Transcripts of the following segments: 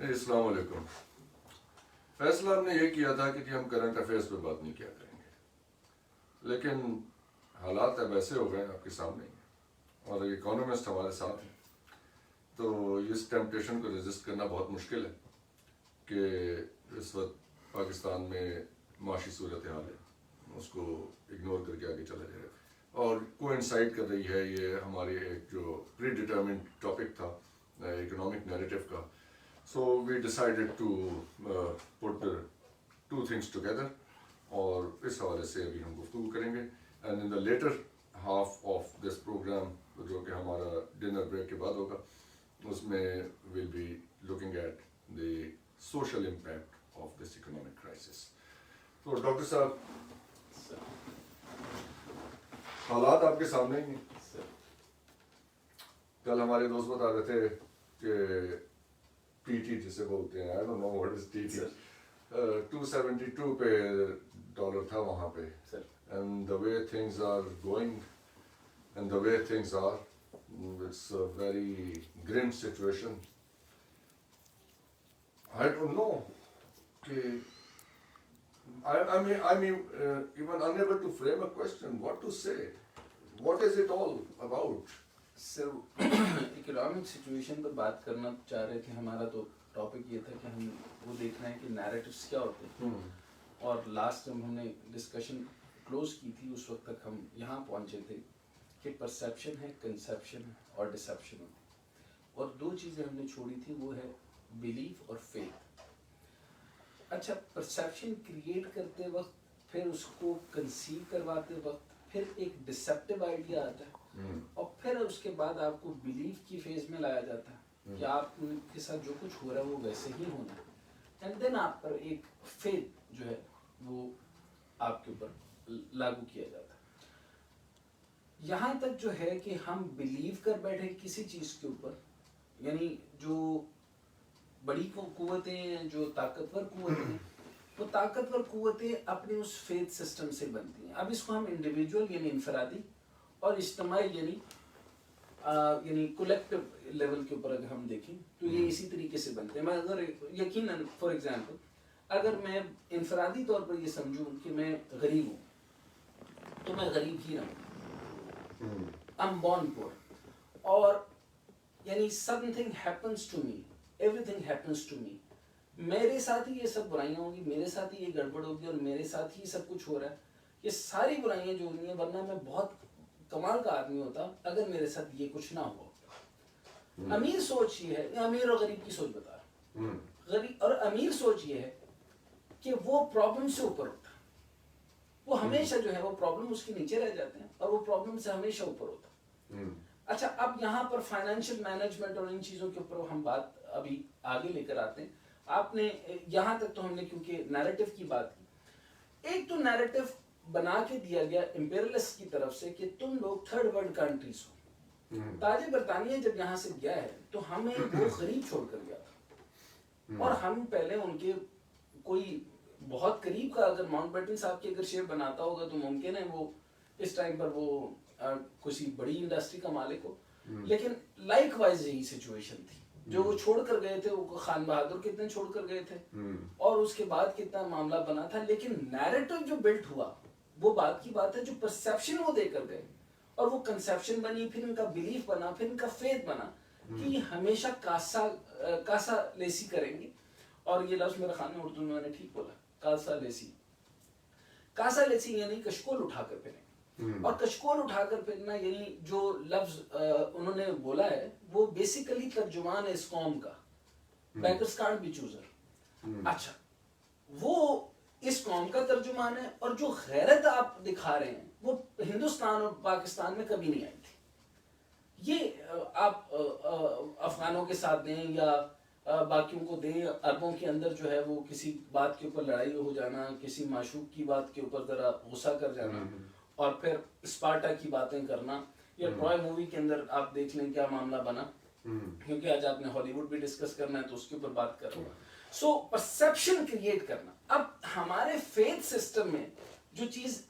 السلام علیکم. فیصلہ ہم نے یہ کیا تھا کہ ہم کرنٹ افیئرس پہ بات نہیں کیا کریں گے، لیکن حالات اب ایسے ہو گئے ہیں آپ کے سامنے ہی، اور اکانومسٹ ہمارے ساتھ ہیں، تو اس ٹیمپٹیشن کو ریزسٹ کرنا بہت مشکل ہے کہ اس وقت پاکستان میں معاشی صورتحال ہے اس کو اگنور کر کے آگے چلا جائے، اور کوئنسائڈ کر رہی ہے یہ ہماری ایک جو پری ڈیٹرمنٹ ٹاپک تھا اکنامک نیریٹو کا. So we decided to put the two things together اور اس حوالے سے ابھی ہم گفتگو کریں گے. And in the latter half of this programme جو کہ ہمارا ڈنر بریک کے بعد ہوگا اس میں will be looking at the social impact of this economic crisis. تو ڈاکٹر صاحب حالات آپ کے سامنے ہی ہیں. کل ہمارے دوست بتا رہے تھے کہ پی ٹی جسے بولتے ہیں، I don't know what is TT, 272 پہ ڈالر تھا وہاں پہ. And the way things are going and the way things are, it's a very grim situation. I don't know. I mean, even unable to frame a question, what to say. What is it all about? Sir economic situation پر بات کرنا چاہ رہے تھے. ہمارا تو topic یہ تھا کہ ہم وہ دیکھ رہے ہیں کہ نیریٹوس کیا ہوتے ہیں، اور لاسٹ جب ہم نے ڈسکشن کلوز کی تھی اس وقت تک ہم یہاں پہنچے تھے کہ پرسیپشن ہے، کنسیپشن ہے اور ڈسیپشن ہے، اور دو چیزیں ہم نے چھوڑی تھی، وہ ہے بلیف اور فیتھ. اچھا، پرسیپشن کریٹ کرتے وقت، پھر اس کو کنسیو کرواتے وقت، پھر ایک ڈسیپٹیو آئیڈیا آتا ہے، اور پھر اس کے بعد آپ کو بلیف کی فیز میں لایا جاتا ہے کہ آپ کے ساتھ جو کچھ ہو رہا ہے وہ ویسے ہی ہونا ہے، اینڈ دین آپ پر ایک فیتھ جو ہے وہ آپ کے اوپر لاگو کیا جاتا ہے. یہاں تک جو ہے کہ ہم بلیو کر بیٹھے کسی چیز کے اوپر، یعنی جو بڑی قوتیں ہیں، جو طاقتور قوتیں ہیں، وہ طاقتور قوتیں اپنے اس فیتھ سسٹم سے بنتی ہیں. اب اس کو ہم انڈیویجول یعنی انفرادی اور اجتماعی یعنی کولیکٹیو لیول کے اوپر اگر ہم دیکھیں تو یہ اسی طریقے سے بنتے ہیں. میں اگر یقیناً فار ایگزامپل اگر میں انفرادی طور پر یہ سمجھوں کہ میں غریب ہوں تو میں غریب ہی رہوں، I'm born poor، اور یعنی something happens to me, everything happens to me، میرے ساتھ ہی یہ سب برائیاں ہوں گی، میرے ساتھ ہی یہ گڑبڑ ہوگی، اور میرے ساتھ ہی سب کچھ ہو رہا ہے. یہ ساری برائیاں جو ہونی ہیں، ورنہ میں بہت کمال کا آدمی ہوتا اگر میرے ساتھ یہ کچھ نہ ہوا. امیر سوچ یہ ہے، امیر اور غریب کی سوچ بتا رہا ہوں، غریب اور امیر سوچ یہ ہے کہ وہ پرابلم سے اوپر ہوتا، وہ ہمیشہ جو ہے وہ پرابلم اس کے نیچے رہ جاتے ہیں اور وہ پرابلم سے ہمیشہ اوپر ہوتا. اچھا، اب یہاں پر فائنینشیل مینجمنٹ اور ان چیزوں کے اوپر ہم بات ابھی آگے لے کر آتے ہیں. آپ نے یہاں تک تو ہم نے کیونکہ نیریٹو کی بات کی، ایک تو نیریٹو بنا کے دیا گیا امپیریلسٹ کی طرف سے کہ تم لوگ تھرڈ ورلڈ کنٹریز ہو. تاج برطانیہ جب یہاں سے گیا ہے تو ہمیں وہ غریب چھوڑ کر گیا تھا، اور ہم پہلے ان کے کوئی بہت قریب کا اگر ماؤنٹ بیٹن صاحب کی اگر شیپ بناتا ہوگا تو ممکن ہے وہ اس ٹائم پر وہ کسی بڑی انڈسٹری کا مالک ہو. لیکن لائک وائز یہی سچویشن تھی. جو وہ چھوڑ کر گئے تھے، وہ خان بہادر کتنے چھوڑ کر گئے تھے، اور اس کے بعد کتنا معاملہ بنا تھا. لیکن نیریٹو جو بلٹ ہوا وہ بات کی بات ہے، جو پرسیپشن وہ دے کر گئے، اور وہ کنسیپشن بنی، پھر ان کا بلیف بنا، پھر ان کا فیتھ بنا کہ یہ ہمیشہ کاسا لیسی کریں گے. اور یہ لفظ میرے خیال میں اردو میں نے ٹھیک بولا، کاسا لیسی. کاسا لیسی یعنی کشکول اٹھا کر پھریں، اور کشکول اٹھا کر پھرنا یعنی جو لفظ انہوں نے بولا ہے وہ بیسیکلی ترجمان ہے اس قوم کا، بیکرز کانٹ بی چوزر. اچھا، وہ اس قوم کا ترجمان ہے، اور جو غیرت آپ دکھا رہے ہیں وہ ہندوستان اور پاکستان میں کبھی نہیں آئی تھی. یہ آپ افغانوں کے ساتھ دیں یا باقیوں کو دیں، عربوں کے اندر جو ہے وہ کسی بات کے اوپر لڑائی ہو جانا، کسی معشوق کی بات کے اوپر ذرا غصہ کر جانا، اور پھر اسپارٹا کی باتیں کرنا، یا ٹرائے مووی کے اندر آپ دیکھ لیں کیا معاملہ بنا، کیونکہ آج آپ نے ہالی ووڈ بھی ڈسکس کرنا ہے تو اس کے اوپر بات کر رہا ہوں. سو پرسیپشن کریٹ کرنا. اب ہمارے فیتھ سسٹم میں جو چیز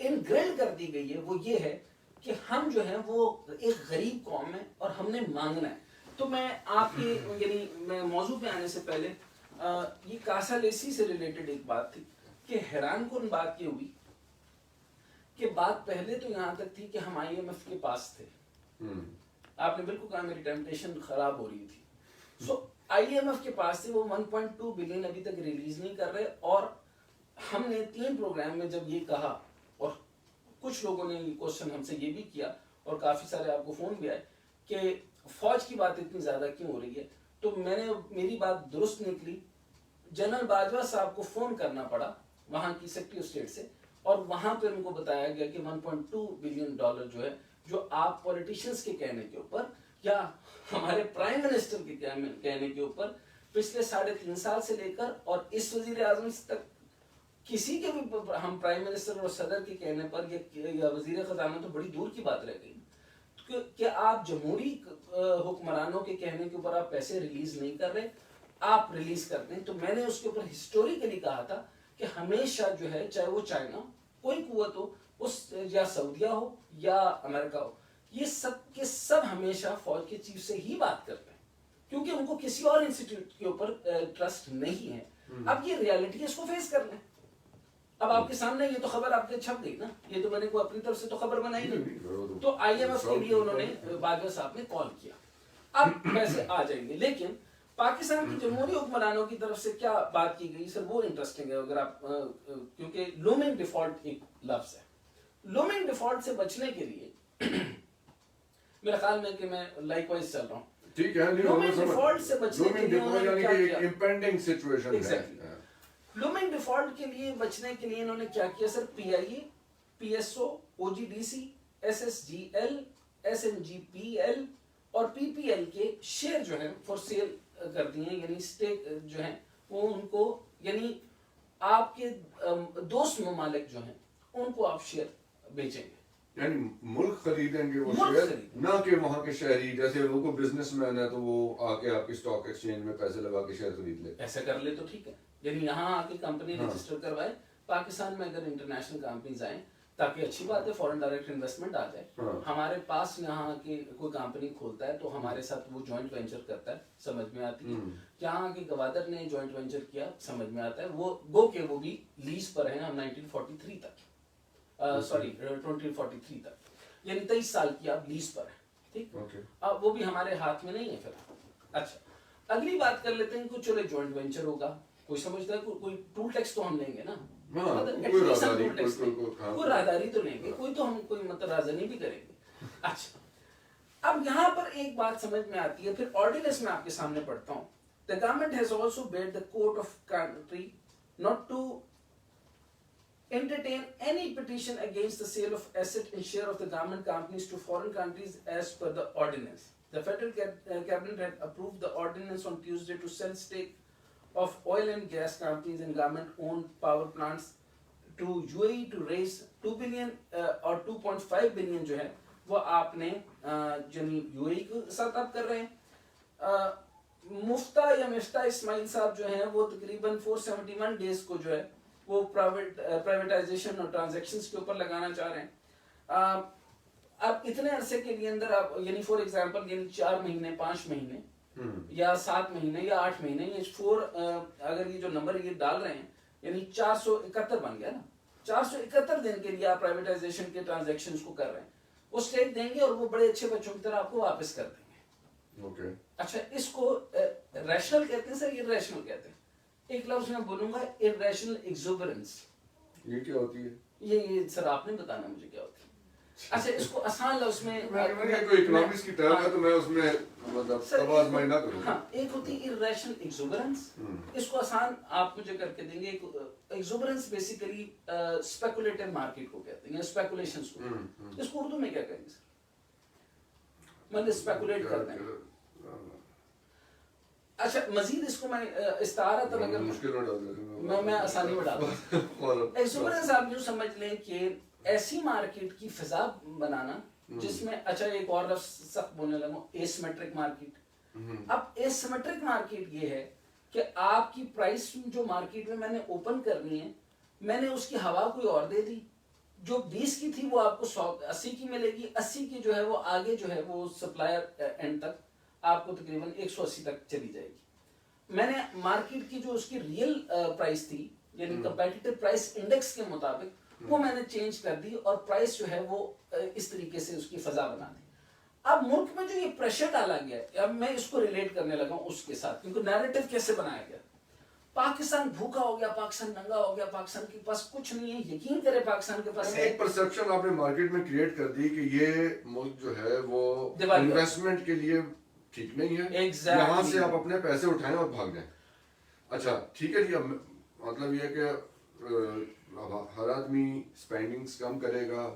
انگرلڈ کر دی گئی ہے وہ یہ ہے کہ ہم جو ہیں وہ ایک غریب قوم ہے اور ہم نے مانگنا ہے. تو میں آپ کے یعنی میں موضوع پہ آنے سے پہلے یہ کاسا لیسی سے ریلیٹڈ ایک بات تھی کہ حیران کن بات یہ ہوئی کہ بات پہلے تو یہاں تک تھی کہ ہم آئی ایم ایف کے پاس تھے. آپ نے بالکل کہا میری ٹیمپٹیشن خراب ہو رہی تھی. سو آئی ایم ایف کے پاس تھے, وہ 1.2 بلین ابھی تک ریلیز نہیں کر رہے, اور ہم نے 3 پروگرام میں جب یہ کہا, اور کچھ لوگوں نے یہ کوشچن ہم سے یہ بھی کیا اور کافی سارے آپ کو فون بھی آئے کہ فوج کی بات اتنی زیادہ کیوں ہو رہی ہے, تو میں نے میری بات درست نکلی. جنرل باجوہ صاحب کو فون کرنا پڑا وہاں کی سیکرٹری آف اسٹیٹ سے, اور وہاں پہ ان کو بتایا گیا کہ 1.2 بلین ڈالر جو ہے, جو آپ پولیٹیشینز کے کہنے کے اوپر یا ہمارے پرائم منسٹر کے کہنے کے اوپر پچھلے 3.5 سال سے لے کر اور اس وزیر اعظم تک کسی کے بھی ہم پرائم منسٹر اور صدر کے کہنے پر یا وزیر خزانہ تو بڑی دور کی بات رہ گئی کہ آپ جمہوری حکمرانوں کے کہنے کے اوپر آپ پیسے ریلیز نہیں کر رہے, آپ ریلیز کرتے ہیں. تو میں نے اس کے اوپر ہسٹوریکلی کہا تھا کہ ہمیشہ جو ہے, چاہے وہ چائنا کوئی قوت ہو, اس یا سعودیہ ہو یا امریکہ ہو, یہ سب کے سب ہمیشہ فوج کے چیف سے ہی بات کرتے ہیں کیونکہ ان کو کسی اور انسٹیٹیوٹ کے اوپر ٹرسٹ نہیں ہے. اب یہ ریالٹی ہے, اس کو فیس کر لیں. اب آپ کے سامنے یہ تو خبر آپ کے چھپ گئی نا, یہ تو میں نے کوئی اپنی طرف سے تو خبر بنائی نہیں. تو آئی ایم ایف کے لیے انہوں نے باجوہ صاحب نے کال کیا. اب ویسے آ جائیں گے, لیکن پاکستان کی جمہوری حکمرانوں کی طرف سے کیا بات کی گئی سر, وہ انٹرسٹنگ ہے. اگر آپ کیونکہ لومنگ ڈیفالٹ ایک لفظ ہے, لومنگ ڈیفالٹ سے بچنے کے لیے میرا خیال میں کہ میں لائک وائز چل رہا ہوں. ٹھیک ہے, لومنگ ڈیفالٹ سے بچنے کے لیے انہوں نے کیا کیا, امپینڈنگ سچویشن ہے. لومنگ ڈیفالٹ کے لیے بچنے کے لیے انہوں نے کیا کیا sir, P I A, P S O, O G D C, S S G L, S N G P L اور پی پی ایل کے شیئر جو ہیں فور سیل کر دیے ہیں, یعنی اسٹیک جو ہیں وہ ان کو, یعنی آپ کے دوست ممالک جو ہیں ان کو آپ شیئر بیچیں گے, یعنی ملک خریدیں گے وہ شیئر, نہ کہ وہاں کے شہری. جیسے وہ کوئی بزنس مین ہے تو وہ آ کے آپ کی اسٹاک ایکسچینج میں پیسے لگا کے شیئر خرید لے. ایسا کر لے تو ٹھیک ہے, یعنی یہاں آ کے کمپنی رجسٹر کروائے. پاکستان میں اگر انٹرنیشنل کمپنیز آئیں تاکہ اچھی بات ہے, فورن ڈائریکٹ انویسٹمنٹ آ جائے. ہمارے پاس یہاں کی کوئی کمپنی کھولتا ہے تو ہمارے ساتھ وہ جوائنٹ وینچر کرتا ہے, سمجھ میں آتی ہے. یہاں کے گوادر نے جوائنٹ وینچر کیا, سمجھ میں آتا ہے. وہ گو کہ وہ بھی لیز پر ہیں 1943 تک, سوری 2043 تک, یعنی 23 سال کی آپ لیز پر ہیں. ٹھیک, اب وہ بھی ہمارے ہاتھ میں نہیں ہے فی الحال. اچھا, اگلی بات کر لیتے ہیں. کچھ چلے جوائنٹ وینچر ہوگا, کوئی سمجھتا ہے کوئی ٹول ٹیکس تو ہم لیں گے نا, کوئی راہداری تو لیں گے, کوئی تو ہم کوئی مطلب رازنی بھی کریں گے. اچھا, اب یہاں پر ایک بات سمجھ میں آتی ہے, پھر آرڈیننس میں آپ کے سامنے پڑھتا ہوں. The government has also bade the court of country not to entertain any petition against the sale of asset and share of the government companies to foreign countries as per the ordinance. The federal cabinet had approved the ordinance on Tuesday to sell stake of oil and gas companies and government-owned power plants to UAE to raise 2 billion اور 2.5 billion جو ہے وہ آپ نے you اے ای کے ساتھ آپ کر رہے ہیں. مفتہ یا مفتہ اسماعیل صاحب جو ہیں وہ تقریباً 471 ڈیز کو جو ہے وہ پرائیویٹائزیشن اور ٹرانزیکشنز کے اوپر لگانا چاہ رہے ہیں. اب اتنے عرصے کے لیے اندر آپ یعنی فور ایگزامپل یعنی 4 مہینے 5 مہینے یا 7 مہینے یا 8 مہینے, یہ اگر یہ جو نمبر یہ ڈال رہے ہیں یعنی 471 بن گیا نا, 471 دن کے لیے آپ پرائیویٹائزیشن کے ٹرانزیکشنز کو کر رہے ہیں. وہ اسٹیک دیں گے اور وہ بڑے اچھے بچوں کی طرح آپ کو واپس کر دیں گے. اچھا, اس کو ریشنل کہتے ہیں سر, یہ ریشنل کہتے ہیں. ایک لفظ میں بولوں گا irrational exuberance. یہ کیا ہوتی ہے؟ یہ سر آپ نے بتانا مجھے کیا ہوتی ہے. اچھا, اس کو آسان لفظ میں کوئی اکنامکس کی ٹرم ہے تو میں اس میں مطلب توازن نہ کروں. ہاں, ایک ہوتی ہے irrational exuberance, اس کو آسان آپ مجھے کر کے دیں گے. ایگزوبرنس بیسیکلی اسپیکولیٹو مارکیٹ کو کہتے ہیں یا اسپیکولیشنز کو. اس کو اردو میں کیا کہیں گے سر؟ مطلب اسپیکولیٹ کرتے ہیں. اچھا, مزید اس کو میں استعارت اگر میں آسانی میں ڈالتا ہوں. ایگزوبرنس آپ یوں سمجھ لیں کہ ایسی مارکیٹ کی فضا بنانا جس میں, اچھا ایک اور لفظ سخت بولنے لگا, ایسیمیٹرک مارکیٹ. اب ایسیمیٹرک مارکیٹ یہ ہے کہ آپ کی پرائس جو مارکیٹ میں نے اوپن کرنی ہے, میں نے اس کی ہوا کوئی اور دے دی, جو 20 کی تھی وہ آپ کو 80 کی ملے گی, 80 کی جو ہے وہ آگے جو ہے وہ سپلائر اینڈ تک آپ کو تقریباً 180 تک چلی جائے گی. میں نے مارکیٹ کی جو اس کی ریئل پرائس تھی یعنی کمپیٹیٹو پرائس انڈیکس کے مطابق وہ میں نے چینج کر دی اور پرائس جو ہے وہ اس طریقے سے اس کی فضا بنا دی. اب ملک میں جو یہ پریشر ڈالا گیا ہے اب میں اس کو ریلیٹ کرنے لگا ہوں اس کے ساتھ کیونکہ نیریٹو کیسے بنایا گیا. پاکستان بھوکا ہو گیا, پاکستان ننگا ہو گیا, پاکستان کے پاس کچھ نہیں ہے. یقین کرے پاکستان کے پاس ایک پرسپشن آپ نے مارکیٹ میں کریٹ کر دی کہ یہ ملک جو ہے وہ انویسٹمنٹ کے لیے ٹھیک نہیں ہے, یہاں سے آپ اپنے پیسے اٹھائیں اور بھاگ جائیں. اچھا ٹھیک ہے جی, اب مطلب یہ کہ ہر آدمی اسپینڈنگس کم کرے گا,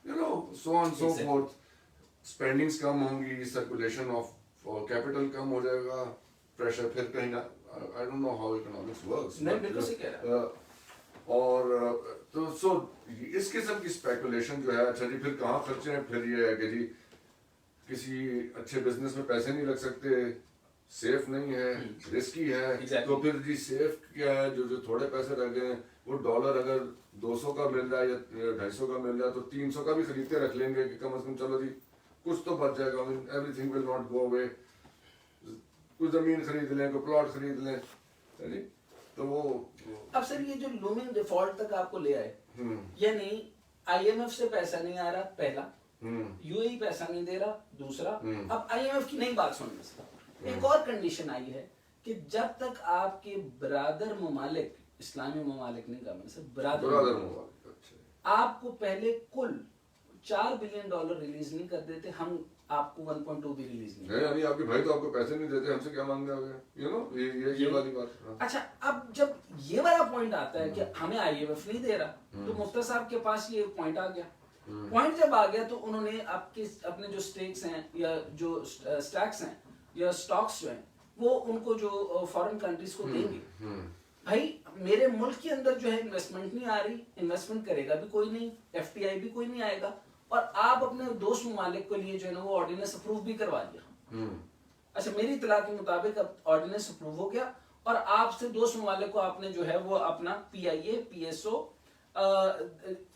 you know so on so forth, اسپینڈنگس کم ہوں گی, سرکولیشن آف کیپٹل کم ہو جائے گا, پریشر پھر کہیں نہ I don't know how economics works. نہیں بالکل صحیح کہہ رہا ہے. اور تو سو اس قسم کی اسپیکولیشن جو ہے, اچھا جی پھر کہاں خرچے ہیں, پھر یہ ہے کہ جی کسی اچھے بزنس میں پیسے نہیں لگ سکتے, سیف نہیں ہے, رسکی ہے, تو پھر جی سیف کیا ہے, جو تھوڑے پیسے رہ گئے ہیں وہ ڈالر اگر 200 کا مل رہا ہے یا 250 کا مل رہا ہے تو 300 کا بھی خریدتے رکھ لیں گے کہ کم از کم چلو جی کچھ تو بچ جائے گا. Everything will not go away, کوئی زمین خرید لیں, کوئی پلاٹ خرید لیں, تو وہ اب سر یہ جو لومنگ ڈیفالٹ تک آپ کو لے آئے, یعنی آئی ایم ایف سے پیسہ نہیں آ رہا پہلا, یو اے پیسہ نہیں دے رہا دوسرا, اب آئی ایم ایف کی نئی بات سننے سے ایک اور کنڈیشن آئی ہے کہ جب تک آپ کے برادر ممالک, اسلامی ممالک نہیں کہا میں نے, برادر ممالک آپ کو پہلے کل $4 بلین ریلیز نہیں کر دیتے, ہم آپ کو 1.2 بھی ریلیز نہیں, یعنی آپ کے بھائی تو آپ کو پیسے نہیں دیتے, ہم سے کیا مانگنے ہو گئے, یو نو یہ والی بات. اچھا اب جب یہ والا پوائنٹ آتا ہے کہ ہمیں آئی ایم ایف نہیں دے رہا, تو مفتی صاحب کے پاس یہ پوائنٹ آ گیا. پوائنٹ جب آ گیا تو انہوں نے آپ کے اپنے جو سٹیکس ہیں یا جو سٹیکس ہیں یا سٹاکس جو ہیں وہ ان کو جو فورن کنٹریز کو دیں گے. بھائی میرے ملک کے اندر جو ہے انویسٹمنٹ نہیں آ رہی, انویسٹمنٹ کرے گا بھی کوئی نہیں, ایف ٹی آئی بھی کوئی نہیں آئے گا, اور آپ اپنے دوست ممالک کے لیے جو ہے نا وہ آرڈیننس اپروو بھی کروا دیا. اچھا میری اطلاع کے مطابق اب آرڈیننس اپروو ہو گیا اور آپ سے دوست ممالک کو آپ نے جو ہے وہ اپنا پی آئی اے, پی ایس او,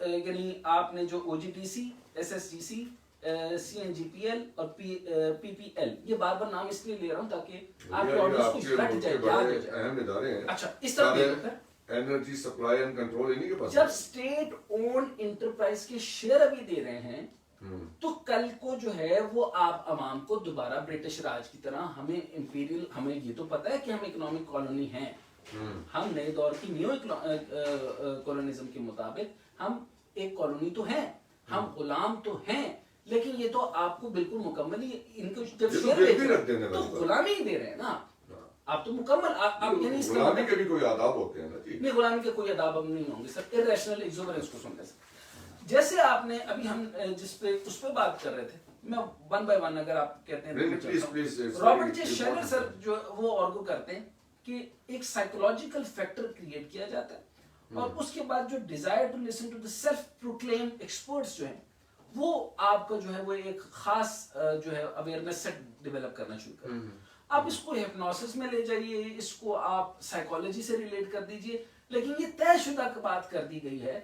یعنی آپ نے جو O G T C, S S T C, C N G P L اور پی پی ایل, یہ بار بار نام اس لیے لے رہا ہوں تاکہ آپ کے آڈینس کو کٹ جائے, یاد ہو جائے. اہم ادارے ہیں. اچھا اس طرح دیکھو انرجی سپلائی اینڈ کنٹرول انہی کے پاس. جب اسٹیٹ اونڈ انٹرپرائز کے شیئر ابھی دے رہے ہیں تو کل کو جو ہے وہ آپ عوام کو دوبارہ برٹش راج کی طرح, ہمیں امپیریل, ہمیں یہ تو پتا ہے کہ ہم اکنامک کالونی ہیں, ہم نئے دور کی نیو کالونزم کے مطابق ہم ایک کالونی تو ہیں, ہم غلام تو ہیں, لیکن یہ تو آپ کو بالکل مکمل ہی ان کو جب شیئر دیتے ہیں تو غلامی ہی دے رہے ہیں نا آپ, تو مکمل آپ یعنی غلامی کے بھی کوئی آداب ہوتے ہیں نا جی. نہیں غلامی کے کوئی آداب اب نہیں ہوں گے سر, irrational exuberance کو سنتے سر. جیسے آپ نے ابھی ہم جس پہ اس پہ بات کر رہے تھے, میں ون بائی ون اگر آپ کہتے ہیں, رابرٹ جے شیلر سر جو وہ آرگو کرتے ہیں کہ ایک سائیکولوجیکل فیکٹر کریٹ کیا جاتا ہے اور اس کے بعد جو desire to listen to the self proclaim experts جو ہیں وہ آپ کا جو ہے وہ ایک خاص جو ہے اویئرنیس سیٹ ڈیولپ کرنا شروع کریں. آپ اس کو ہپنوسس میں لے جائیے, اس کو آپ سائیکالوجی سے ریلیٹ کر دیجئے, لیکن یہ طے شدہ بات کر دی گئی ہے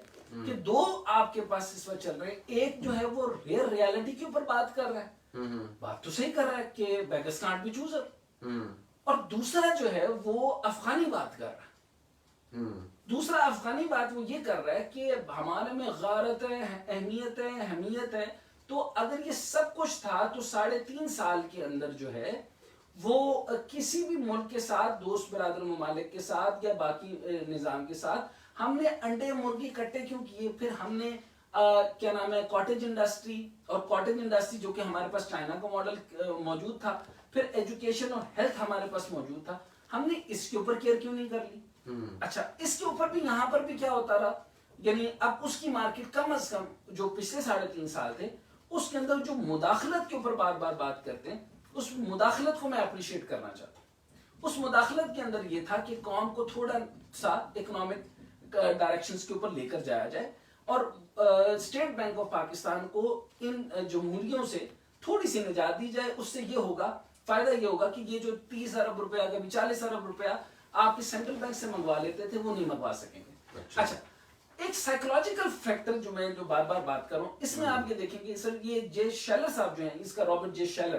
کہ دو آپ کے پاس اس وقت چل رہے ہیں, ایک جو ہے وہ ریئر ریالٹی کے اوپر بات کر رہا ہے, بات تو صحیح کر رہا ہے کہ بیگرز کانٹ بی چوزر, اور دوسرا جو ہے وہ افغانی بات کر رہا ہے. دوسرا افغانی بات وہ یہ کر رہا ہے کہ ہمارے میں غارت ہے, اہمیت ہے, حمیت ہے, تو اگر یہ سب کچھ تھا تو 3.5 سال کے اندر جو ہے وہ کسی بھی ملک کے ساتھ, دوست برادر ممالک کے ساتھ یا باقی نظام کے ساتھ ہم نے انڈے مرغی کٹے کیوں کیے, پھر ہم نے کیا نام ہے کاٹیج انڈسٹری, اور کاٹیج انڈسٹری جو کہ ہمارے پاس چائنا کا ماڈل موجود تھا, پھر ایجوکیشن اور ہیلتھ ہمارے پاس موجود تھا, ہم نے اس کے اوپر کیئر کیوں نہیں کر لی. اچھا اس کے اوپر بھی یہاں پر بھی کیا ہوتا رہا, یعنی اب اس کی مارکیٹ کم از کم جو پچھلے 3.5 سال تھے اس کے اندر جو مداخلت کے اوپر بار بار بات کرتے ہیں, اس مداخلت کو میں اپریشیٹ کرنا چاہتا ہوں. اس مداخلت کے اندر یہ تھا کہ قوم کو تھوڑا سا اکنامک ڈائریکشنز کے اوپر لے کر جایا جائے, اور اسٹیٹ بینک آف پاکستان کو ان جمہوریوں سے تھوڑی سی نجات دی جائے. اس سے یہ ہوگا, فائدہ یہ ہوگا کہ یہ جو 30 ارب روپیہ کبھی 40 ارب روپیہ آپ کے سینٹرل بینک سے منگوا لیتے تھے وہ نہیں منگوا سکیں گے. اچھا ایک سائیکولوجیکل فیکٹر جو میں جو بار بار بات کر رہا ہوں, اس میں آپ یہ دیکھیں گے سر, یہ جے شیلر صاحب جو ہیں, اس کا Robert J شیلر,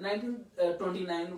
1929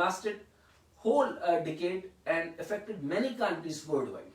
lasted whole decade and affected many countries worldwide।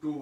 2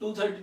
232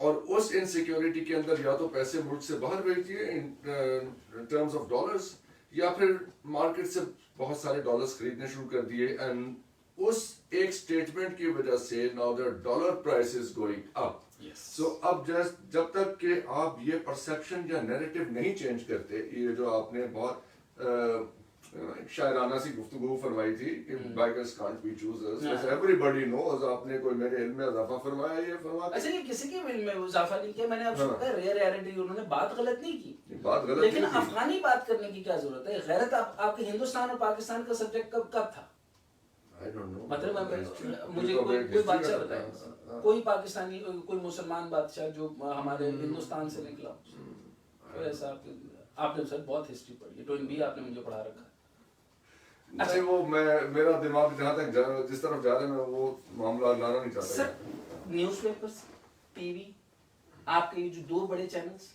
اور اس انسیکیورٹی کے اندر یا تو پیسے ملک سے باہر بھیج دیے ان ٹرمز آف ڈالرز, یا پھر مارکیٹ سے بہت سارے ڈالرز خریدنے شروع کر دیے, اینڈ اس ایک اسٹیٹمنٹ کی وجہ سے now the dollar price is going up. So اب جب تک کہ آپ یہ پرسیپشن یا نیریٹو نہیں چینج کرتے, یہ جو آپ نے بہت شاعرانہ سی گفتگو فرمائی تھی کہ beggars can't be choosers, everybody knows, آپ نے کوئی میرے علم میں اضافہ فرمایا, یہ فرمایا اچھا, یہ کسی کے علم میں اضافہ نہیں کیا, میں نے اب سنا ریئلٹی انہوں نے بات غلط نہیں کی, بات غلط, لیکن افغانی بات کرنے کی کیا ضرورت ہے؟ غیرت آپ کے ہندوستان اور پاکستان کا سبجیکٹ کب تھا؟ مطلب مجھے کوئی بادشاہ بتائیں, کوئی پاکستانی کوئی مسلمان بادشاہ جو ہمارے ہندوستان سے نکلا, ایسا آپ نے سر بہت ہسٹری پڑھی ہے, 2B آپ نے مجھے پڑھا رکھا ہے. اچھا وہ میرا دماغ جہاں تک جس طرف جا رہا ہے میں وہ معاملہ لانا نہیں چاہتا. سر نیوز پیپرز, ٹی وی, آپ کے یہ جو دو بڑے چینلز,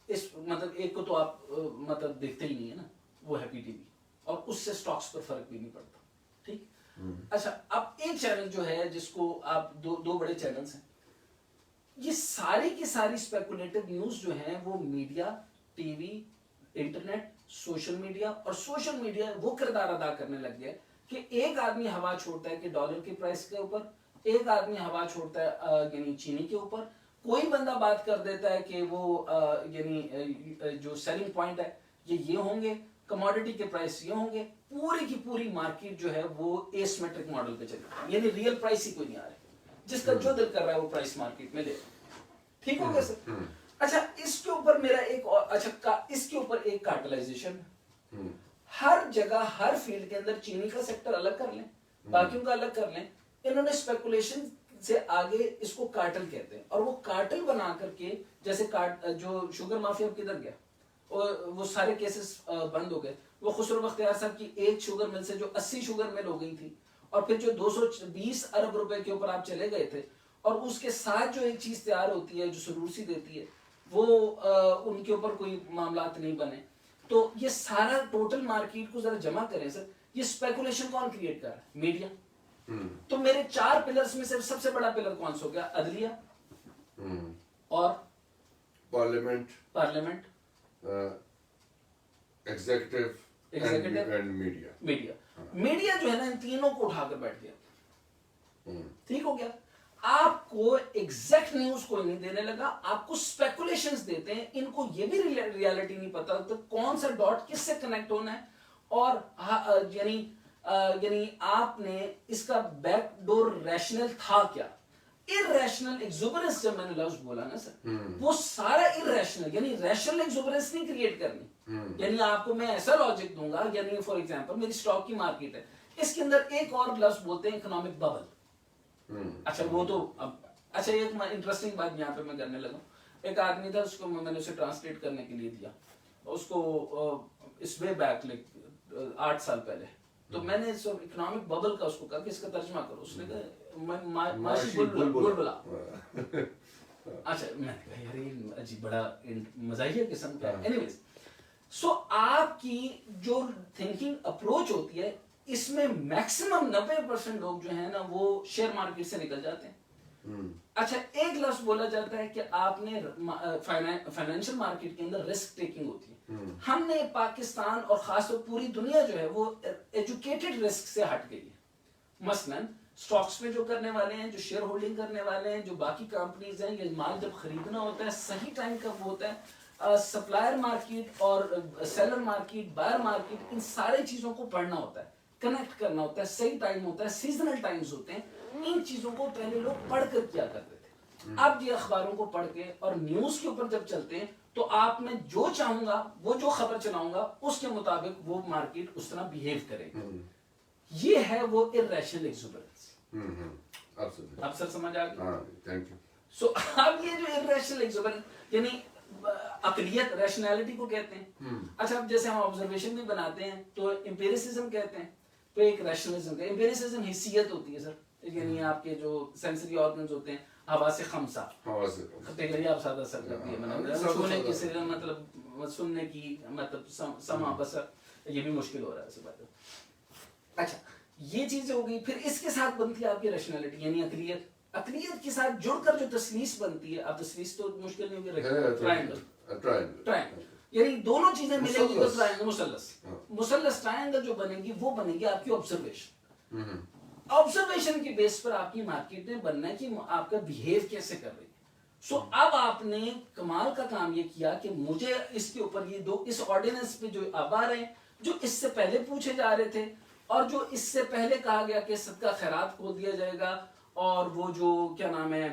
اس مطلب ایک کو تو آپ مطلب دیکھتے ہی نہیں ہے نا, وہ ہیپی ٹی وی, اور اس سے سٹاکس پر فرق بھی نہیں پڑتا, ٹھیک. اچھا, اب ایک چینل جو ہے جس کو آپ دو بڑے چینلز ہیں, یہ ساری کی ساری اسپیکولیٹو نیوز جو ہیں وہ media, T V, internet, social media, اور سوشل میڈیا وہ کردار ادا کرنے لگ گیا کہ ایک آدمی ہوا چھوڑتا ہے کہ ڈالر کی پرائس کے اوپر, ایک آدمی ہوا چھوڑتا ہے یعنی چینی کے اوپر, کوئی بندہ بات کر دیتا ہے کہ وہ یعنی جو سیلنگ پوائنٹ ہے یہ ہوں گے, کموڈٹی کے پرائس یہ ہوں گے, پوری کی پوری مارکیٹ جو ہے وہ ایسمیٹرک ماڈل پہ چل رہی ہے, یعنی ریئل پرائس ہی کوئی نہیں آ رہا ہے, جس کا جو دل کر رہا ہے وہ پرائس مارکیٹ میں لے. ٹھیک ہو گیا سر؟ اچھا, اس کے اوپر میرا ایک اس کے اوپر ایک کارٹلائزیشن, ہر جگہ ہر فیلڈ کے اندر چینی کا سیکٹر الگ کر لیں, باقیوں کا الگ کر لیں, انہوں نے اسپیکولیشن سے آگے اس کو کارٹل کہتے ہیں, اور وہ کارٹل بنا کر کے جیسے جو شوگر مافیا کدھر گیا, وہ سارے کیسز بند ہو گئے. وہ خسرو بختیار صاحب کی ایک شوگر مل سے جو 80 شوگر مل ہو گئی تھی, اور پھر جو 220 ارب روپے کے اوپر آپ چلے گئے تھے, اور اس کے ساتھ جو ایک چیز تیار ہوتی ہے جو سلوسی دیتی ہے, وہ ان کے اوپر کوئی معاملات نہیں بنے. تو یہ سارا ٹوٹل مارکیٹ کو ذرا جمع کریں سر, یہ اسپیکولیشن کون کریٹ کر رہا ہے؟ میڈیا. تو میرے 4 پلرز میں سے سب سے بڑا پلر کون سا ہو گیا؟ عدلیہ اور parliament, executive and media. Media جو ہے نا ان تینوں کو اٹھا کر بیٹھ گیا. ٹھیک ہو گیا. آپ کو ایگزیکٹ نیوز کوئی نہیں دینے لگا, آپ کو اسپیکولیشنز دیتے ہیں. ان کو یہ بھی ریالٹی نہیں پتا تو کون سا ڈاٹ کس سے کنیکٹ ہونا ہے, اور یعنی آپ نے اس کا بیک ڈور ریشنل تھا کیا. irrational exuberance جب میں نے لفظ بولا نا سر, وہ سارا irrational, یعنی ریشنل ایگزوبرنس نہیں کریٹ کرنی. یعنی آپ کو میں ایسا لاجک دوں گا, یعنی فار ایگزامپل میری اسٹاک کی مارکیٹ ہے, اس کے اندر ایک اور لفظ بولتے ہیں اکنامک ببل. اچھا وہ تو اچھا ایک انٹرسٹنگ بات یہاں پہ میں کرنے لگا. ایک آدمی تھا, اس کو میں نے اسے ٹرانسلیٹ کرنے کے لیے دیا, اس کو اس وے بیک 8 سال پہلے, تو میں نے اکنامک ببل کا اس کو کہا کہ اس کا ترجمہ کرو. اس نے کہا معاشی بلبلا. اچھا میں نے کہا یار یہ عجیب بڑا مزاحیہ قسم کا ہے. اینی ویز, سو آپ کی جو تھنکنگ اپروچ ہوتی ہے, اس میں میکسیمم 90% لوگ جو ہیں نا وہ شیئر مارکیٹ سے نکل جاتے ہیں. اچھا ایک لفظ بولا جاتا ہے کہ آپ نے فائنینشیل مارکیٹ کے اندر رسک ٹیکنگ ہوتی ہے. ہم نے پاکستان اور خاص طور پوری دنیا جو ہے وہ ایجوکیٹڈ رسک سے ہٹ گئی ہے. مثلاً سٹاکس میں جو کرنے والے ہیں, جو شیئر ہولڈنگ کرنے والے ہیں, جو باقی کمپنیز ہیں, یہ مال جب خریدنا ہوتا ہے صحیح ٹائم کب ہوتا ہے, سپلائر مارکیٹ اور سیلر مارکیٹ, بائر مارکیٹ, ان سارے چیزوں کو پڑھنا ہوتا ہے, کنیکٹ کرنا ہوتا ہے, صحیح ٹائم ہوتا ہے, سیزنل ٹائمز ہوتے ہیں. ان چیزوں کو پہلے لوگ پڑھ کر کیا کرتے تھے. اب یہ اخباروں کو پڑھ کے اور نیوز کے اوپر جب چلتے ہیں تو آپ میں جو چاہوں گا, وہ جو خبر چلاؤں گا, اس کے مطابق وہ مارکیٹ اس طرح بیہیو کرے گی. یہ ہے وہ irrational exuberance. اب سر سمجھ آ گئی؟ سو اب یہ جو irrational exuberance یعنی عقلیت, ریشنالٹی کو کہتے ہیں. اچھا اب جیسے ہم آبزرویشن بھی بناتے ہیں تو امپیریسزم کہتے ہیں, تو ایک ریشنلزم کا. امپیریسزم حیثیت ہوتی ہے سر, یعنی آپ کے جو سینسری آرگنز ہوتے ہیں, حواس خمسہ, آپ سادہ سر کرتی ہے, چھونے کی سے مطلب سننے کی مطلب سمع بصر, یہ بھی مشکل ہو رہا ہے اس بات. اچھا یہ چیزیں ہو گئی. پھر اس کے ساتھ بنتی ہے آپ کی ریشنالٹی یعنی عقلیت. اقلیت کے ساتھ جڑ کر جو تسلیس بنتی ہے, اب تسلیس تو مشکل نہیں ہوگی, ٹرائنگل, یعنی دونوں چیزیں ملیں گی تو ٹرائنگل, مثلث ٹرائنگل جو بنے گی وہ بنے گی آپ کی آبزرویشن. آبزرویشن کی بیس پر آپ کی مارکیٹیں بننا ہے کہ آپ کا بیہیو کیسے کر رہی ہے. سو اب آپ نے کمال کا کام یہ کیا کہ مجھے اس کے اوپر یہ دو, اس آرڈیننس پہ جو اب آ رہے ہیں جو اس سے پہلے پوچھے جا رہے تھے, اور جو اس سے پہلے کہا گیا کہ صدقہ خیرات کھول دیا جائے گا, اور وہ جو کیا نام ہے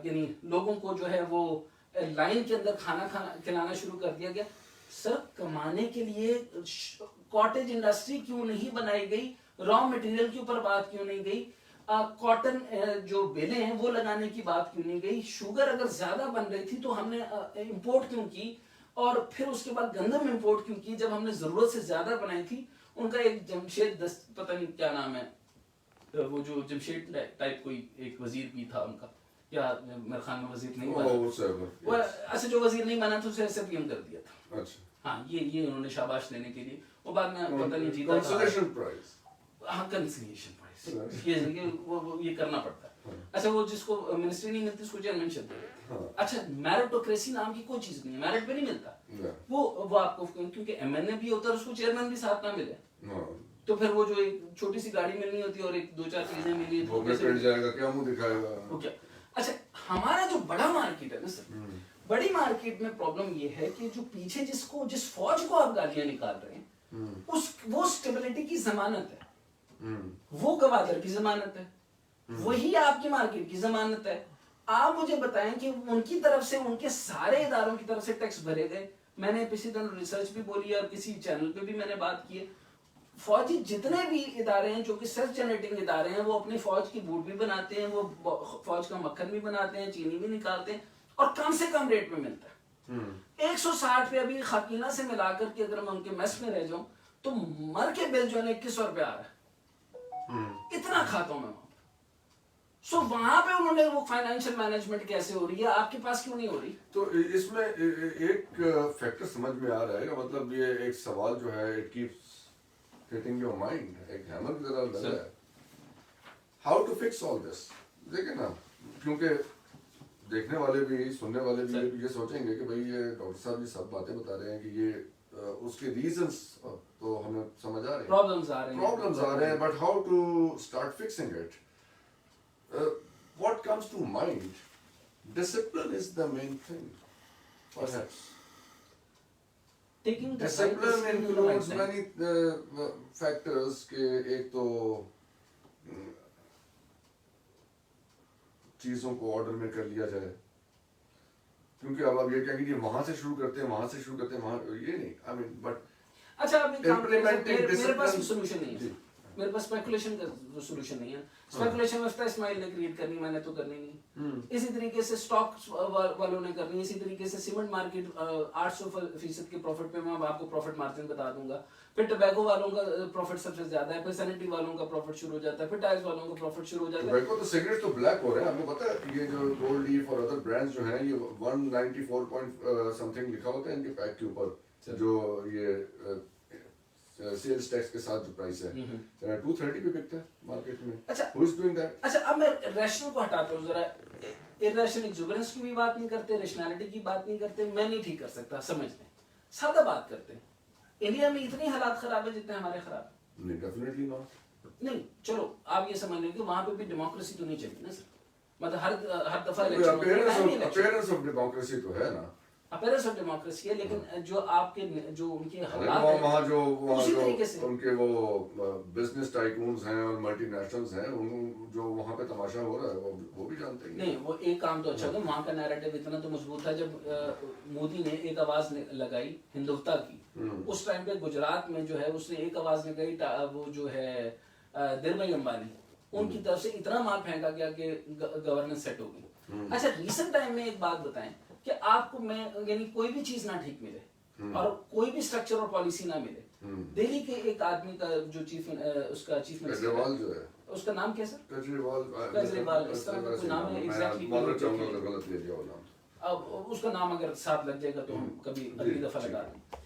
یعنی لوگوں کو جو ہے وہ لائن کے اندر کھانا کھلانا شروع کر دیا گیا. سر کمانے کے لیے کاٹیج انڈسٹری کیوں نہیں بنائی گئی, را مٹیریل کے اوپر بات کیوں نہیں گئی, کاٹن جو بیلیں ہیں وہ لگانے کی بات کیوں نہیں گئی, شوگر اگر زیادہ بن رہی تھی تو ہم نے امپورٹ کیوں کی, اور پھر اس کے بعد گندم امپورٹ کیوں کی جب ہم نے ضرورت سے زیادہ بنائی تھی. ان کا ایک جمشید پتہ نہیں کیا نام ہے, وہ جو جمشید ٹائپ کوئی ایک وزیر بھی تھا ان کا, یا میرے خیال میں وزیر نہیں بنا, ایسے جو وزیر نہیں بنا تو اسے ایسے پی ایم کر دیا تھا. ہاں یہ انہوں نے شاباش لینے کے لیے, وہ بعد میں پتہ نہیں جیتا تھا. ہاں کنسلیشن پرائز, یہ کرنا پڑتا ہے. اچھا وہ جس کو منسٹری نہیں ملتی اس کو چیئرمین. اچھا میرٹوکریسی نام کی کوئی چیز نہیں ہے, میرٹ پہ نہیں ملتا وہ آپ کو, کیونکہ ایم این اے بھی ہوتا ہے اس کو چیئرمین بھی ساتھ نہ ملے تو پھر وہ جو ایک چھوٹی سی گاڑی ملنی ہوتی ہے اور ایک دو چار چیزیں ملی تو کیا منہ دکھائے گا. اچھا ہمارا جو بڑا مارکیٹ ہے نا سر, بڑی مارکیٹ میں پرابلم یہ ہے کہ جو پیچھے جس فوج کو آپ گالیاں نکال رہے ہیں وہ اسٹیبلٹی کی ضمانت ہے, وہ گوادر کی ضمانت ہے, وہی آپ کی مارکیٹ کی ضمانت ہے. آپ مجھے بتائیں کہ ان کی طرف سے, ان کے سارے اداروں کی طرف سے ٹیکس بھرے گئے. میں نے پچھلے دن ریسرچ بھی بولی ہے اور کسی چینل پہ بھی میں نے بات کی ہے, فوجی جتنے بھی ادارے ہیں جو کہ سیلف جنریٹنگ ادارے ہیں وہ اپنی فوج کی بوٹ بھی بناتے ہیں, وہ فوج کا مکھن بھی بناتے ہیں, چینی بھی نکالتے ہیں, اور کم سے کم ریٹ میں ملتا ہے. 160 روپے ابھی خاکینہ سے ملا کر کے اگر میں ان کے میس میں رہ جاؤں تو مر کے بل جو ہے 2100 روپے آ رہا ہے, اتنا کھاتا ہوں میں وہاں. سو وہاں پہ انہوں نے وہ فائنینشیل مینجمنٹ کیسے ہو رہی ہے, آپ کے پاس کیوں نہیں ہو رہی؟ تو اس میں ایک فیکٹر سمجھ میں آ رہا ہے, مطلب یہ ایک سوال جو ہے it keeps hitting your mind, ایک ہیمر کی طرح لگ رہا ہے. ہاؤ ٹو فکس آل دس. دیکھیں نا, کیونکہ دیکھنے والے بھی سننے والے بھی یہ سوچیں گے کہ بھائی یہ ڈاکٹر صاحب یہ سب باتیں بتا رہے ہیں کہ یہ اس کے ریزنس تو ہمیں سمجھ آ رہے ہیں, پرابلمز آ رہے ہیں, but how to start fixing it. What comes to mind? Discipline is the main thing, perhaps. Discipline includes many factors. کہ ایک تو چیزوں کو آرڈر میں کر لیا جائے, کیونکہ اب یہ کہیں گے وہاں سے شروع کرتے ہیں, وہاں سے شروع کرتے ہیں, وہاں یہ نہیں, I mean, but اچھا میرے پاس سولوشن نہیں ہے, میرے پاس اسپیکولیشن کا سولوشن نہیں ہے. اسپیکولیشن وفتا اسماعیل نے کریٹ کرنی, میں نے تو کرنی نہیں. اسی طریقے سے اسٹاک والوں نے کرنی, اسی طریقے سے سیمنٹ مارکیٹ 800% کے پروفٹ پہ میں آپ کو پروفٹ مارجن بتا دوں گا. پھر ٹبیکو والوں کا پروفٹ سب سے زیادہ ہے, پھر سینیٹری والوں کا پروفٹ شروع ہو جاتا ہے, پھر ٹائرز والوں کا پروفٹ شروع ہو جاتا ہے. ٹبیکو تو سگریٹ تو بلیک ہو رہے ہیں, آپ کو پتا ہے یہ جو گولڈ لیف اور ادر برانڈز جو ہیں یہ 194 پوائنٹ سمتھنگ لکھا ہوتا ہے ان کے پیک کے اوپر, جو یہ سیلز ٹیکس کے ساتھ جو پرائس ہے 230 پہ بکتا ہے مارکیٹ میں. Who is doing that? اچھا اب میں ریشنل کو ہٹاتا ہوں ذرا, irrational ایگزوبرنس کی بھی بات نہیں کرتے, ریشنالٹی کی بات نہیں کرتے, میں نہیں ٹھیک کر سکتا, سمجھتے ہیں, سادہ بات کرتے ہیں. انڈیا میں اتنے حالات خراب ہیں جتنے ہمارے خراب ہیں؟ نہیں, ڈیفینیٹلی ناٹ. نہیں, چلو آپ یہ سمجھ لیں کہ وہاں پہ بھی ڈیموکریسی تو نہیں چلی نا سر, مطلب ہر دفعہ الیکشن اپیرنس آف ڈیموکریسی تو ہے نا, اپیرنس آف ڈیموکریسی ہے, لیکن جو آپ کے جو ان کے حالات ہیں وہاں جو ان کے وہ بزنس ٹائکونز ہیں اور ملٹی نیشنلز ہیں, جو وہاں پہ تماشا ہو رہا ہے وہ بھی جانتے ہیں. نہیں, وہ ایک کام تو اچھا تھا, وہاں کا نیریٹو اتنا تو مضبوط تھا جب مودی نے ایک آواز لگائی ہندوتا کی, اس ٹائم پہ گجرات میں جو ہے اس نے ایک آواز لگائی, وہ جو ہے دھیربھائی امبانی, ان کی طرف سے اتنا مال پھینکا گیا کہ گورننس سیٹ ہو گئی. اچھا ریسنٹ ٹائم میں ایک بات بتائیں کہ آپ کو میں یعنی کوئی بھی چیز نہ ٹھیک ملے اور کوئی بھی سٹرکچر اور پالیسی نہ ملے, دہلی کے ایک آدمی کا جو چیف منسٹر جو ہے اس کا نام کیا سر؟ کیجریوال, اس طرح کا کوئی نام ہے ایگزیکٹلی, اب اس کا نام اگر ساتھ لگ جائے گا تو ہم کبھی اگلی دفعہ لگا دیں.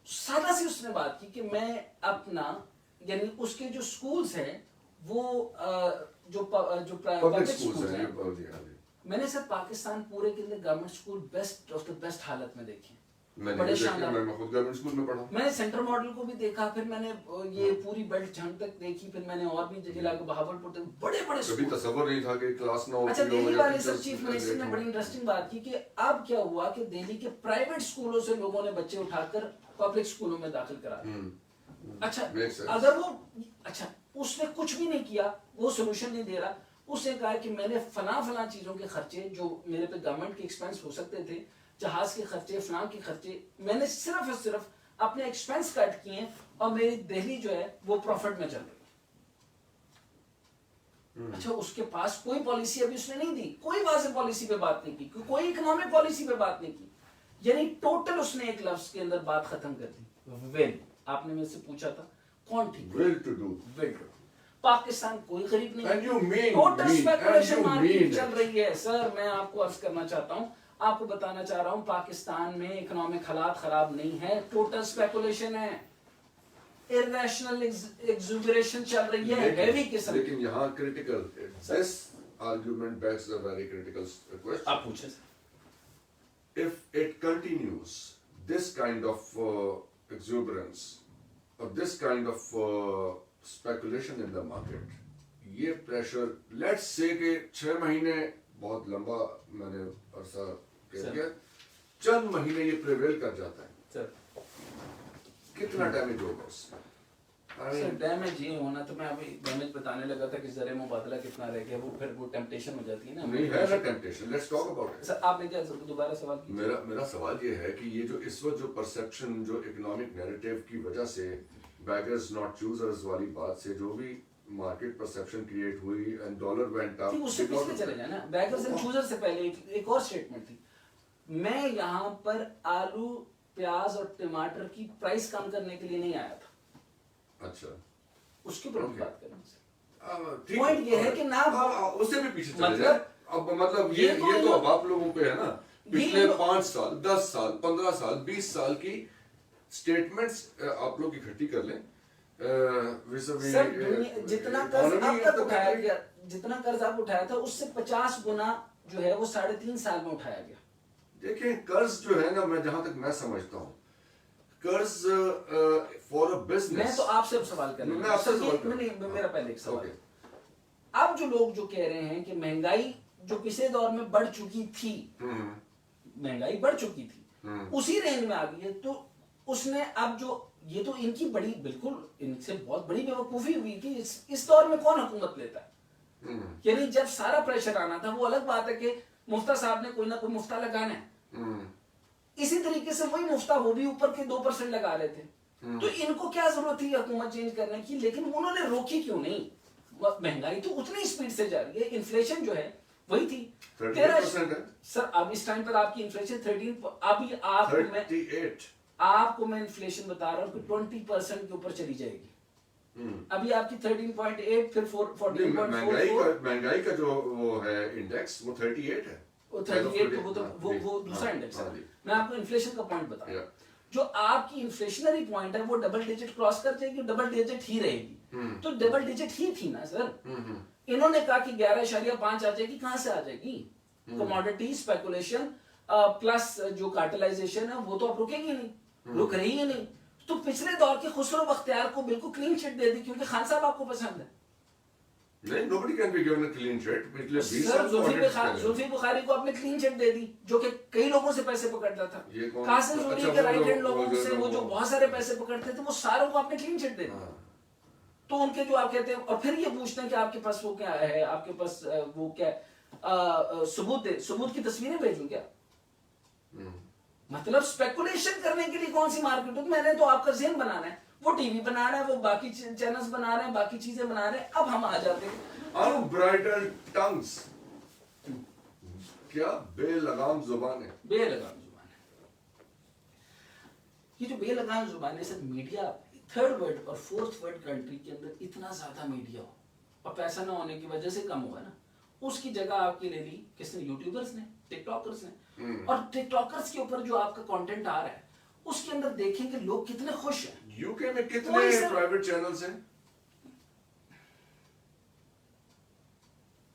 سادہ سی اس نے بات کی کہ میں اپنا یعنی اس کے جو سکولز ہیں وہ جو پبلک پبلک اسکولز اسکولز ہیں ہیں، میں نے سر پاکستان پورے کے اندر government school best of the best حالت میں دیکھے، بڑے شاندار. میں خود گورنمنٹ اسکول میں پڑھا ہوں. میں نے سینٹر ماڈل کو بھی دیکھا، پھر میں نے یہ پوری بیلٹ جھنگ تک دیکھی، پھر میں نے اور بھی جگہ کے بہاولپور تک بڑے بڑے کبھی تصور نہیں تھا کہ کلاس نہ ہو. اچھا دہلی والے سر چیف منسٹر نے بڑی انٹرسٹنگ بات کی کہ اب کیا ہوا کہ دہلی کے پرائیویٹ اسکولوں سے لوگوں نے بچے اٹھا کر پبلک اسکولوں میں داخل کرا دیا. اچھا اگر وہ اچھا اس نے کچھ بھی نہیں کیا، وہ سولوشن نہیں دے رہا، اس نے کہا کہ میں نے فلاں چیزوں کے خرچے جو میرے پہ گورنمنٹ کے ایکسپینس ہو سکتے تھے، جہاز کے خرچے، فلاں کے خرچے، میں نے صرف اور صرف اپنے ایکسپینس کٹ کیے ہیں اور میری دہلی جو ہے وہ پروفٹ میں چل رہی ہے. اچھا اس کے پاس کوئی پالیسی ابھی اس نے نہیں دی، کوئی واضح پالیسی پہ بات نہیں کی، کوئی اکنامک پالیسی پہ بات نہیں کی، یعنی ٹوٹل اس نے ایک لفظ کے اندر بات ختم کر دی، ویل. آپ نے مجھ سے پوچھا تھا کون ٹھیک، ول ٹو ڈو. پاکستان کوئی غریب نہیں، And you mean, total speculation market it. چل رہی ہے. سر میں آپ کو عرض کرنا چاہتا ہوں، آپ کو بتانا چاہ رہا ہوں، پاکستان میں اکنامک حالات خراب نہیں ہے، ٹوٹل اسپیکولیشن ہے، irrational exuberation چل رہی ہے، ہیوی قسم. لیکن یہاں critical, this argument begs a very critical question. آپ پوچھیں سر. If it continues, this kind of exuberance or this kind of speculation in the market, یہ pressure, let's say کہ 6 مہینے بہت لمبا میں نے عرصہ کہہ دیا، چند مہینے یہ پریویل کر جاتا ہے، سر کتنا ڈیمیج ہوگا اس سے؟ سر ڈیمیج یہ ہونا، تو میں ابھی ڈیمیج بتانے لگا تھا کہ زر مبادلہ کتنا رہ گیا، وہ پھر وہ ٹیمپٹیشن ہو جاتی ہے نا. نہیں ہے نا temptation. Let's talk about it. Sir آپ نے کیا دوبارہ سوال کیا؟ میرا سوال یہ ہے کہ یہ جو اس وقت جو پرسیپشن، جو اکنامک نیریٹو کی وجہ سے بیگرز ناٹ چوزرز والی بات سے جو بھی مارکیٹ پرسیپشن کریٹ ہوئی اینڈ ڈالر وینٹ اپ، اس سے پیچھے چلے جائیں نا، بیگرز اینڈ چوزر سے پہلے ایک اور اسٹیٹمنٹ تھی. میں یہاں پر آلو، پیاز اور ٹماٹر کی پرائس کم کرنے کے لیے نہیں آیا تھا. اچھا اس کے اوپر بات کریں. پوائنٹ یہ ہے کہ نہ اس سے بھی پیچھے چلے جائیں. اب مطلب یہ تو اب آپ لوگوں پہ ہے نا، پچھلے 5 سال، 10 سال، 15 سال، 20 سال کی اسٹیٹمنٹس آپ لوگ اکٹھی کر لیں. جتنا قرض اب تک اٹھایا گیا، جتنا قرض آپ اٹھایا تھا اس سے 50 گنا جو ہے وہ 3.5 سال میں اٹھایا گیا. دیکھیں قرض جو ہے نا، میں جہاں تک میں سمجھتا ہوں، قرض فار اے بزنس. میں تو آپ سے سوال کر رہا ہوں، میرا پہلے ایک سوال. اب جو لوگ جو کہہ رہے ہیں کہ مہنگائی جو پچھلے دور میں بڑھ چکی تھی، مہنگائی بڑھ چکی تھی، اسی رینج میں آ گئی ہے، تو اس نے اب جو یہ تو ان کی بڑی، بالکل ان سے بہت بڑی بیوقوفی ہوئی کہ اس دور میں کون حکومت لیتا ہے. یعنی جب سارا پریشر آنا تھا، وہ الگ بات ہے کہ مفتہ صاحب نے کوئی نہ کوئی مفتہ لگانا ہے، اسی طریقے سے وہی مفتہ وہ بھی اوپر کے 2% لگا رہے تھے. تو ان کو کیا ضرورت تھی حکومت چینج کرنے کی، لیکن انہوں نے روکی کیوں نہیں. مہنگائی تو اتنی اسپیڈ سے جا رہی ہے، انفلیشن جو ہے وہی تھی 13%. سر اب اس ٹائم پر آپ کی انفلیشن 13، ابھی آپ کو میں انفلیشن بتا رہا ہوں کہ 20% کے اوپر چلی جائے گی. ابھی آپ کی 13.8، پھر 14.4. مہنگائی کا جو وہ ہے انڈیکس وہ 38 ہے. وہ 38 وہ دوسرا انڈیکس ہے. میں آپ کو انفلیشن کا پوائنٹ بتا رہا ہوں. جو آپ کی انفلیشنری پوائنٹ ہے وہ ڈبل ڈیجٹ کراس کر جائے گی، ڈبل ڈیجٹ ہی رہے گی. تو ڈبل ڈیجٹ ہی تھی نا سر. انہوں نے کہا کہ 11.5 آ جائے گی، کہاں سے آ جائے گی؟ کموڈیٹی اسپیکولیشن پلس جو کارٹلائزیشن ہے وہ تو اب رکے گی نہیں، رک رہی ہے نہیں. تو پچھلے دور کے خسرو بختیار کو بالکل کلین چٹ دے دی، کیونکہ خان صاحب آپ کو پسند ہے. نہیں، nobody can be given a clean sheet. پچھلے 20 سال زلفی بخاری کو آپ نے کلین چٹ دے دی، جو کہ کئی لوگوں سے پیسے پکڑتا تھا. قاسم سوری کے رائٹ ہینڈ لوگوں سے وہ جو بہت سارے پیسے پکڑتے تھے، وہ ساروں کو آپ نے کلین چٹ دے دی. تو ان کے جو آپ کہتے ہیں، اور پھر یہ پوچھتے ہیں کہ آپ کے پاس وہ کیا ہے، آپ کے پاس وہ کیا ثبوت دے، ثبوت کی تصویریں بھیجوں کیا؟ مطلب اسپیکولیشن کرنے کے لیے کون سی مارکیٹ ہو؟ میں نے تو آپ کا ذہن بنانا ہے، وہ ٹی وی بنا رہا ہے، وہ باقی چینلز بنا رہے ہیں، باقی چیزیں بنا رہے ہیں. اب ہم آ جاتے ہیں unbridled tongues. کیا بے لگام زبان ہے. بے لگام زبان ہے. یہ جو بے لگام زبان ہے سر، میڈیا 3rd ورلڈ اور 4th ورلڈ کنٹری کے اندر اتنا زیادہ میڈیا ہو اور پیسہ نہ ہونے کی وجہ سے کم ہوا نا، اس کی جگہ آپ کی لے لی کس نے؟ یوٹیوبرز نے، ٹک ٹاکرز نے. اور ٹک ٹاکرز کے اوپر جو آپ کا کانٹینٹ آ رہا ہے اس کے اندر دیکھیں کہ لوگ کتنے خوش ہیں. یو کے میں کتنے پرائیویٹ چینلز ہیں؟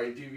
ITV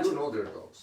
You know their talks.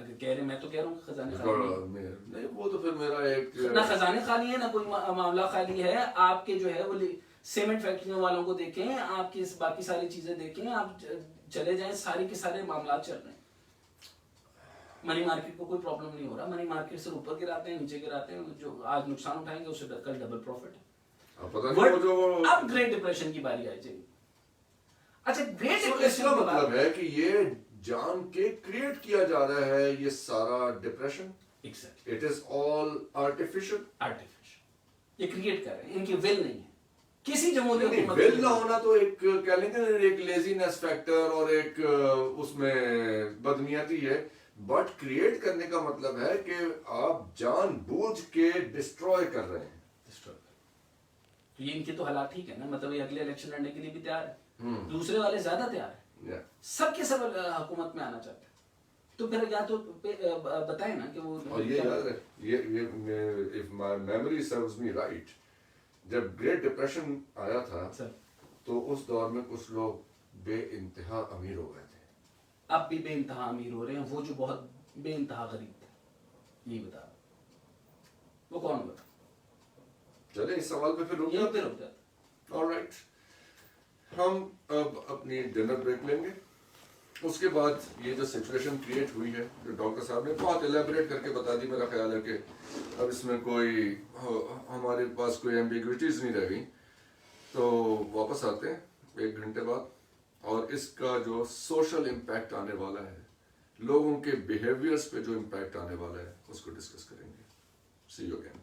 اگر کہہ رہے میں تو کہہ رہا ہوں کہ خزانے خالی نہیں وہ تو پھر میرا ایک نہ خزانے خالی ہے نہ کوئی معاملہ خالی ہے. آپ کے جو ہے وہ سیمنٹ فیکٹریوں والوں کو دیکھیں, آپ کی باقی ساری چیزیں دیکھیں, آپ چلے جائیں, ساری کے سارے معاملات چل رہے ہیں. منی مارکیٹ کو کوئی پرابلم نہیں ہو رہا, منی مارکیٹ سے اوپر گراتے ہیں نیچے گراتے ہیں, جو آج نقصان اٹھائیں گے اسے کل ڈبل پروفٹ ہے. اب گریٹ ڈپریشن کی باری آ جائے گی. اچھا گریٹ ڈپریشن کا مطلب ہے کہ یہ جان کے کریٹ کیا جا رہا ہے یہ سارا depression. It is all artificial. یہ کریٹ کر رہے ہیں, ان کی ول نہیں ہے. کسی جمہوری حکومت ول نہ ہونا تو ایک کہہ لیں گے ایک لیزینس فیکٹر اور ایک اس میں بدنیتی ہے, بٹ کریٹ کرنے کا مطلب ہے کہ آپ جان بوجھ کے ڈسٹروائے کر رہے ہیں. تو یہ ان کے تو حالات ٹھیک ہے نا, مطلب یہ اگلے الیکشن لڑنے کے لیے بھی تیار ہے, دوسرے والے زیادہ تیار ہیں, سب کے سب حکومت میں آنا چاہتے ہیں. تو پھر یا تو بتائیں نا کہ وہ, اور یہ یاد رکھ, یہ if my memory serves me right, جب گریٹ ڈپریشن آیا تھا تو اس دور میں کچھ لوگ بے انتہا امیر ہو گئے تھے. اب بھی بے انتہا امیر ہو رہے ہیں, وہ جو بہت بے انتہا غریب تھے, یہ بتا وہ کون بتا. چلے اس سوال پہ پھر رک جاتے. آلرائٹ, ہم اب اپنی ڈنر بریک لیں گے. اس کے بعد یہ جو سچویشن کریٹ ہوئی ہے جو ڈاکٹر صاحب نے بہت ایلیبریٹ کر کے بتا دی, میرا خیال ہے کہ اب اس میں کوئی ہمارے پاس کوئی ایمبیگوٹیز نہیں رہ گئی. تو واپس آتے ہیں 1 گھنٹے بعد, اور اس کا جو سوشل امپیکٹ آنے والا ہے, لوگوں کے بیہیویئرس پہ جو امپیکٹ آنے والا ہے, اس کو ڈسکس کریں گے. سی یو اگین.